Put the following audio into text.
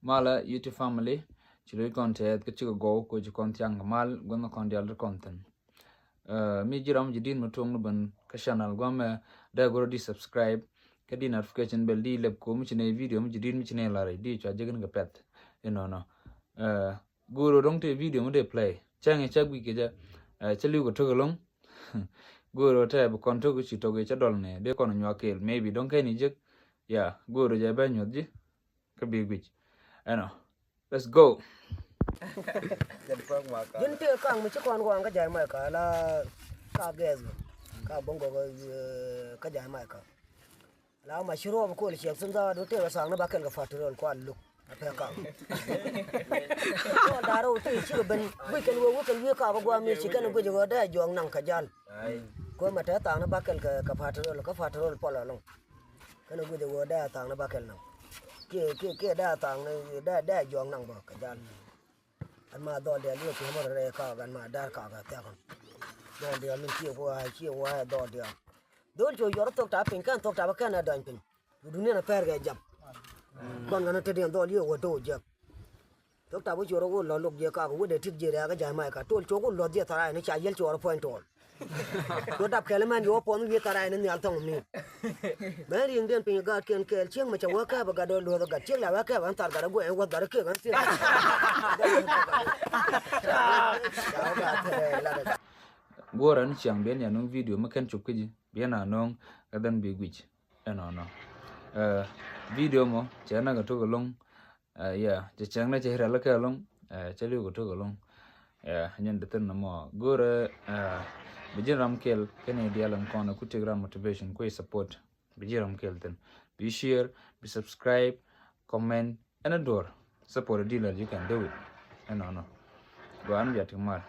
mala YouTube family chilo content ke chigo go ko ji content mal goma content content mi jiram jidin mutung no ban ka channel goma da go di subscribe ka di notification bell di leb ko mu chine video mu jidin mu chine la re di cha jegen ga pet no guru dong te video mu de play change chagwi ke ja chali go to long guru te bu konto ku chito ge cha dol ne de kono nyakel maybe don't kai ni jek yeah guru ja ba nyodji ka big big let's go jin te kang mi chikon ko ka jai mai ka la ka gez ka bongo ka jai mai ka la ma shiro ko le shek sun da do te sa na ba kan ga faturol ko allu ape ka ko daro te chi ben bi kan wo kan wi ka ba gwa mi chi kan go jo da jong nang ka jal ko ma ta na ba kan ka faturol polo long kan go jo da ta na ba kan nang ke da tang da jong nang ba ka jan an ma do de lu ti mo re ka gan ma dar ka ga ta kon do de min chi wa do de do jo yor to ta pin kan to ta ba kan da pin du ne na per ga jam kon gan te de do li wo do je to ta bu jo ro lo lu je ka ko de ti je ga ja mai ka to jo ko lo je ta ra ni cha yel jo ro point to do đập cái man yo pon vi tarai ni al tong ni ba ring den pin ga ken kel chiang ma cha wa ka ba ga do lo ga chiang la wa ka ban tar ga go e wa dar ke gan ti goran chiang ben ya nung video ma ken chup kiji biana nong gadan big witch no video mo chana ga to long ya che chang na che hira la ka long che lu go to long nyen de tan mo gore bijiram kel kene dialam kono kutigram motivation ko support bijiram kel ten be share be subscribe comment and adore support a dealer you can do it no go on ya tomorrow